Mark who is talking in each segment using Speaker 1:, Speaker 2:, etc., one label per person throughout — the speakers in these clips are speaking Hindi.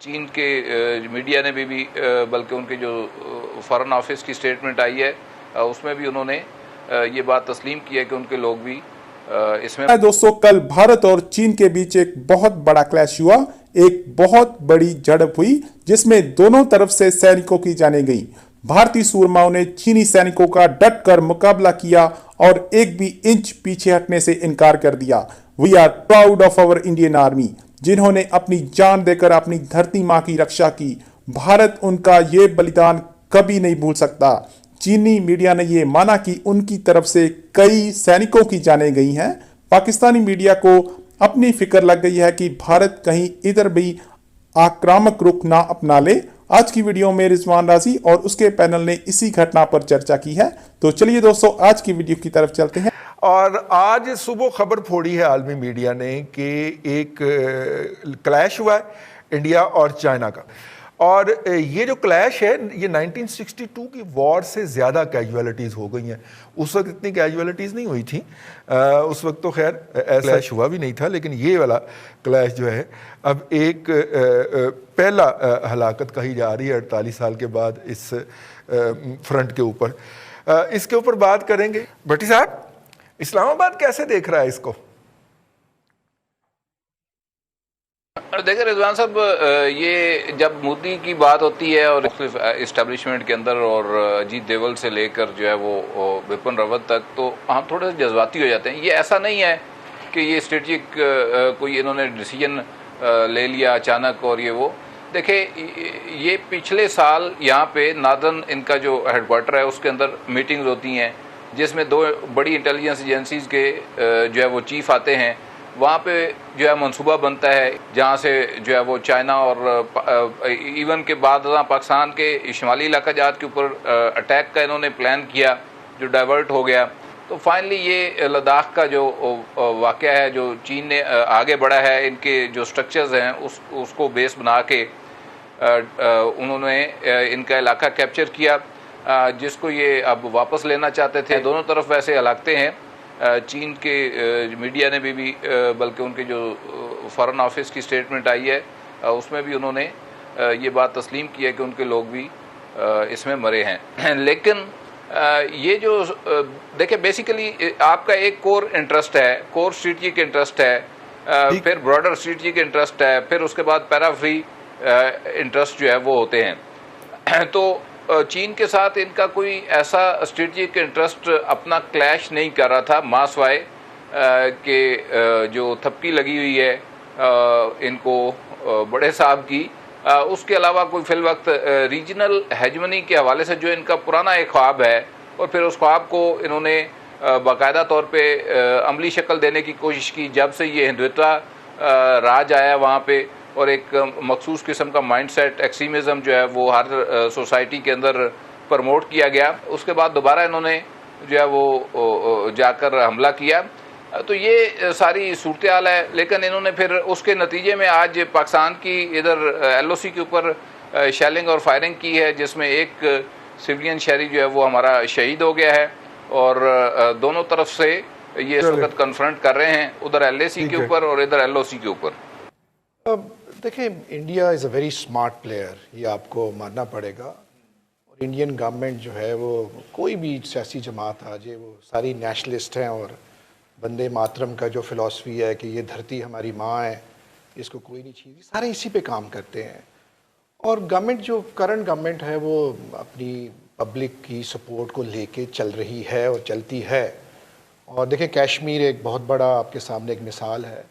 Speaker 1: चीन के मीडिया ने भी बल्कि उनके जो फॉरेन ऑफिस की स्टेटमेंट आई है उसमें भी उन्होंने ये बात तस्लीम की है कि उनके लोग भी इसमें।
Speaker 2: दोस्तों, कल भारत और चीन के बीच एक बहुत बड़ा क्लैश हुआ। एक बहुत बड़ी झड़प हुई जिसमें दोनों तरफ से सैनिकों की जानें गई। भारतीय सूरमाओं ने चीनी सैनिकों का डट कर मुकाबला किया और एक भी इंच पीछे हटने से इनकार कर दिया। We are proud of our Indian army, जिन्होंने अपनी जान देकर अपनी धरती मां की रक्षा की। भारत उनका ये बलिदान कभी नहीं भूल सकता। चीनी मीडिया ने यह माना कि उनकी तरफ से कई सैनिकों की जानें गई हैं। पाकिस्तानी मीडिया को अपनी फिक्र लग गई है कि भारत कहीं इधर भी आक्रामक रुख ना अपना ले। आज की वीडियो में रिजवान राजी और उसके पैनल ने इसी घटना पर चर्चा की है। तो चलिए दोस्तों, आज की वीडियो की तरफ चलते हैं।
Speaker 3: और आज सुबह खबर फोड़ी है आलमी मीडिया ने कि एक क्लैश हुआ है इंडिया और चाइना का। और ये जो क्लैश है ये 1962 की वॉर से ज़्यादा कैजुअलिटीज़ हो गई हैं। उस वक्त इतनी कैजुअलिटीज़ नहीं हुई थी, उस वक्त तो खैर ऐसा क्लैश हुआ भी नहीं था, लेकिन ये वाला क्लैश जो है अब एक पहला हलाकत कही जा रही है 48 साल के बाद इस फ्रंट के ऊपर। इसके ऊपर बात करेंगे। भट्टी साहब, इस्लामाबाद कैसे देख रहा है इसको?
Speaker 1: देखिए रिजवान साहब, ये जब मोदी की बात होती है और इस्टेब्लिशमेंट के अंदर और अजीत देवल से लेकर जो है वो विपिन रावत तक, तो हम थोड़े से जज्बाती हो जाते हैं। ये ऐसा नहीं है कि ये स्ट्रेटेजिक कोई इन्होंने डिसीजन ले लिया अचानक और ये वो। देखिए ये पिछले साल यहाँ पे नादन इनका जो हेडक्वार्टर है उसके अंदर मीटिंग्स होती हैं जिसमें दो बड़ी इंटेलिजेंस एजेंसीज के जो है वो चीफ आते हैं। वहाँ पे जो है मंसूबा बनता है जहाँ से जो है वो चाइना और इवन के बाद पाकिस्तान के शुमाली इलाका जहाज के ऊपर अटैक का इन्होंने प्लान किया जो डाइवर्ट हो गया। तो फाइनली ये लद्दाख का जो वाक़या है, जो चीन ने आगे बढ़ा है, इनके जो स्ट्रक्चर्स हैं उसको बेस बना के उन्होंने इनका इलाका कैप्चर किया, जिसको ये अब वापस लेना चाहते थे। दोनों तरफ वैसे हलाकते हैं। चीन के मीडिया ने भी बल्कि उनके जो फॉरेन ऑफिस की स्टेटमेंट आई है उसमें भी उन्होंने ये बात तस्लीम की है कि उनके लोग भी इसमें मरे हैं। लेकिन ये जो देखिए बेसिकली आपका एक कोर इंटरेस्ट है, कोर स्ट्रेटेजिक इंटरेस्ट है, फिर ब्रॉडर स्ट्रेटेजिक इंटरेस्ट है, फिर उसके बाद पैराफ्री इंटरेस्ट जो है वो होते हैं। तो चीन के साथ इनका कोई ऐसा स्ट्रेटेजिक इंटरेस्ट अपना क्लैश नहीं कर रहा था मासवाए के जो थपकी लगी हुई है इनको बड़े साहब की। उसके अलावा कोई फिल वक्त रीजनल हेजमनी के हवाले से जो इनका पुराना एक ख्वाब है और फिर उस ख्वाब को इन्होंने बाकायदा तौर पे अमली शक्ल देने की कोशिश की जब से ये हिंदुत्व राज आया वहाँ पे, और एक मखसूस किस्म का माइंडसेट एक्सट्रीमिज़म जो है वो हर सोसाइटी के अंदर प्रमोट किया गया। उसके बाद दोबारा इन्होंने जो है वो जाकर हमला किया। तो ये सारी सूरत हाल है। लेकिन इन्होंने फिर उसके नतीजे में आज पाकिस्तान की इधर LOC के ऊपर शेलिंग और फायरिंग की है, जिसमें एक सिविलियन शहरी जो है वो हमारा शहीद हो गया है। और दोनों तरफ से ये इस वक्त कन्फ्रंट कर रहे हैं, उधर LAC के ऊपर और इधर LOC के ऊपर।
Speaker 4: देखिए, India is a very smart player, ये आपको मानना पड़ेगा। और इंडियन गवर्नमेंट जो है वो कोई भी सियासी जमात आ जाए, वो सारी नेशनलिस्ट हैं और वंदे मातरम का जो फ़िलासफ़ी है कि ये धरती हमारी माँ है, इसको कोई नहीं छीन, सारे इसी पे काम करते हैं। और गवर्नमेंट जो करंट गवर्नमेंट है वो अपनी पब्लिक की सपोर्ट को लेके चल रही है और चलती है। और देखिए, कश्मीर एक बहुत बड़ा आपके सामने एक मिसाल है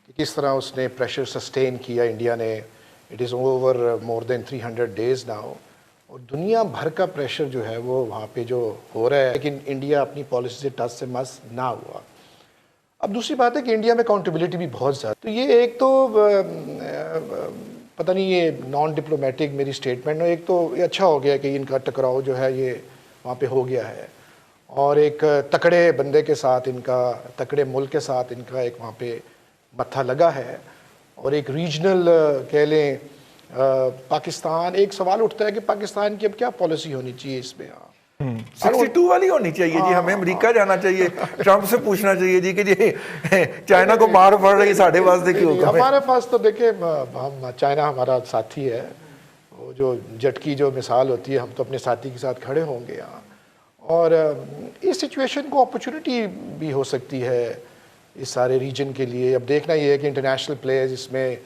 Speaker 4: कि किस तरह उसने प्रेशर सस्टेन किया इंडिया ने। It is over more than 300 days now, और दुनिया भर का प्रेशर जो है वो वहाँ पे जो हो रहा है, लेकिन इंडिया अपनी पॉलिसी से टच से मस ना हुआ। अब दूसरी बात है कि इंडिया में अकाउंटेबिलिटी भी बहुत ज़्यादा। तो ये एक तो पता नहीं ये नॉन डिप्लोमेटिक मेरी स्टेटमेंट है, एक तो ये अच्छा हो गया कि इनका टकराव जो है ये वहाँ पे हो गया है, और एक तकड़े बंदे के साथ इनका, तकड़े मुल्क के साथ इनका एक वहाँ पे मत्था लगा है। और एक रीजनल कह लें पाकिस्तान, एक सवाल उठता है कि पाकिस्तान की अब क्या पॉलिसी होनी चाहिए इसमें।
Speaker 3: 62 वाली होनी चाहिए जी, हमें अमेरिका जाना चाहिए, ट्रंप से पूछना चाहिए जी कि जी चाइना को मार पड़ रही, साढ़े वास्ते क्यों होगा?
Speaker 4: हमारे पास तो देखिए, हम चाइना हमारा साथी है, वो जो झटकी जो मिसाल होती है, हम तो अपने साथी के साथ खड़े होंगे यहाँ, और इस सिचुएशन को अपॉर्चुनिटी भी हो सकती है इस सारे रीजन के लिए। अब देखना ये है कि इंटरनेशनल प्लेयर्स इसमें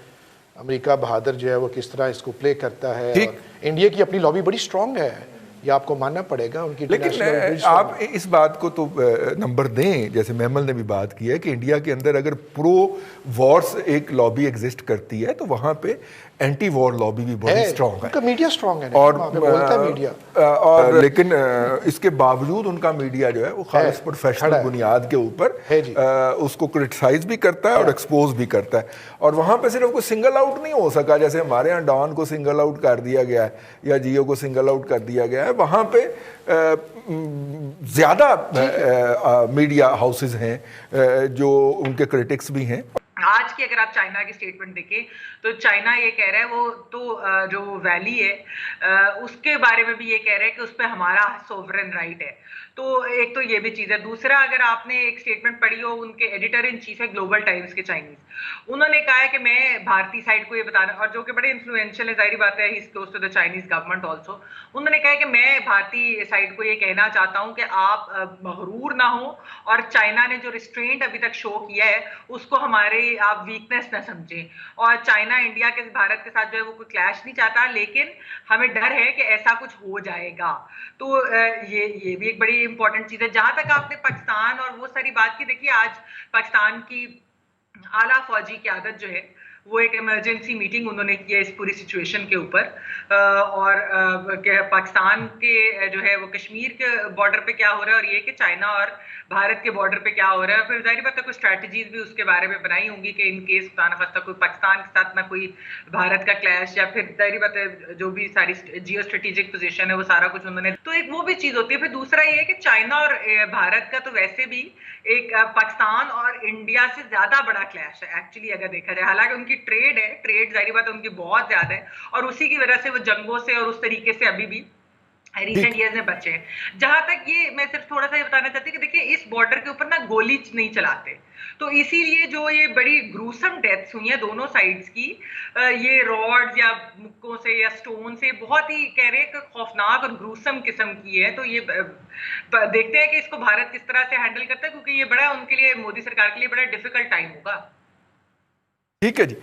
Speaker 4: अमेरिका बहादुर जो है वो किस तरह इसको प्ले करता है। और इंडिया की अपनी लॉबी बड़ी स्ट्रांग है, ये आपको मानना पड़ेगा उनकी।
Speaker 3: लेकिन आप इस बात को तो नंबर दें, जैसे मेमल ने भी बात की है कि इंडिया के अंदर अगर प्रो वॉर्स एक लॉबी एग्जिस्ट करती है तो वहां पे एंटी वॉर लॉबी भी बहुत स्ट्रांग है,
Speaker 4: उनका मीडिया स्ट्रांग है,
Speaker 3: और
Speaker 4: बोलता है मीडिया।
Speaker 3: और लेकिन इसके बावजूद उनका मीडिया जो है वो खालिस प्रोफेशनल बुनियाद के ऊपर उसको क्रिटिसाइज भी करता है और एक्सपोज भी करता है। और वहां पे सिर्फ कोई सिंगल आउट नहीं हो सका, जैसे हमारे यहाँ डॉन को सिंगल आउट कर दिया गया है या जियो को सिंगल आउट कर दिया गया है, वहां पे ज्यादा मीडिया हाउसेस हैं जो उनके क्रिटिक्स भी हैं।
Speaker 5: आज की अगर आप चाइना की स्टेटमेंट देखें तो चाइना ये कह रहा है, वो तो जो वैली है उसके बारे में भी ये कह रहा है कि उस पर हमारा सोवरेन राइट है। तो एक तो ये भी चीज़ है। दूसरा, अगर आपने एक स्टेटमेंट पढ़ी हो, उनके एडिटर इन चीफ है ग्लोबल टाइम्स के चाइनीज, उन्होंने कहा है कि मैं भारतीय साइड को ये बताना, और जो कि बड़े इन्फ्लुएंशियल है, जाहिर बात है, he is close to the Chinese government also. उन्होंने कहा है कि मैं भारतीय साइड को ये कहना चाहता हूँ कि आप मगरूर ना हो, और चाइना ने जो रिस्ट्रेंट अभी तक शो किया है उसको हमारे आप वीकनेस ना समझें। और चाइना इंडिया के, भारत के साथ जो है वो कोई क्लैश नहीं चाहता, लेकिन हमें डर है कि ऐसा कुछ हो जाएगा। तो ये भी एक बड़ी इंपॉर्टेंट चीज है। जहां तक आपने पाकिस्तान और वो सारी बात की, देखिए आज पाकिस्तान की आला फौजी क़यादत जो है वो एक इमरजेंसी मीटिंग उन्होंने की है इस पूरी सिचुएशन के ऊपर, और पाकिस्तान के जो है वो कश्मीर के बॉर्डर पे क्या हो रहा है, और ये कि चाइना और भारत के बॉर्डर पे क्या हो रहा है। फिर जाहिर बात है कुछ स्ट्रैटेजीज भी उसके बारे में बनाई होंगी कि इन केस खुदा न खास्ता कोई पाकिस्तान के साथ ना कोई भारत का क्लैश, या फिर जाहिर बात है जो भी सारी जियो स्ट्रेटेजिक पोजीशन है वो सारा कुछ उन्होंने, तो एक वो भी चीज होती है। फिर दूसरा ये है कि चाइना और भारत का तो वैसे भी एक पाकिस्तान और इंडिया से ज्यादा बड़ा क्लैश है एक्चुअली अगर देखा जाए। हालांकि उनकी ट्रेड है, ट्रेड जाहिर बात है उनकी बहुत ज्यादा है, और उसी की वजह से वो जंगों से और उस तरीके से अभी भी रिसेंट ईयर्स में बचे हैं। जहां तक ये मैं सिर्फ थोड़ा सा ये बताना चाहती हूँ कि देखिए इस बॉर्डर के ऊपर ना गोली नहीं चलाते, तो इसीलिए जो ये बड़ी ग्रूसम डेथ्स हुई हैं दोनों साइड्स की, ये रॉड्स या मुक्कों से या स्टोन से, बहुत ही कह रहे हैं कि खौफनाक और ग्रूसम किस्म की है। तो ये देखते हैं कि इसको भारत किस तरह से हैंडल करता है, क्योंकि ये बड़ा उनके लिए, मोदी सरकार के लिए बड़ा डिफिकल्ट टाइम होगा।
Speaker 3: ठीक है जी।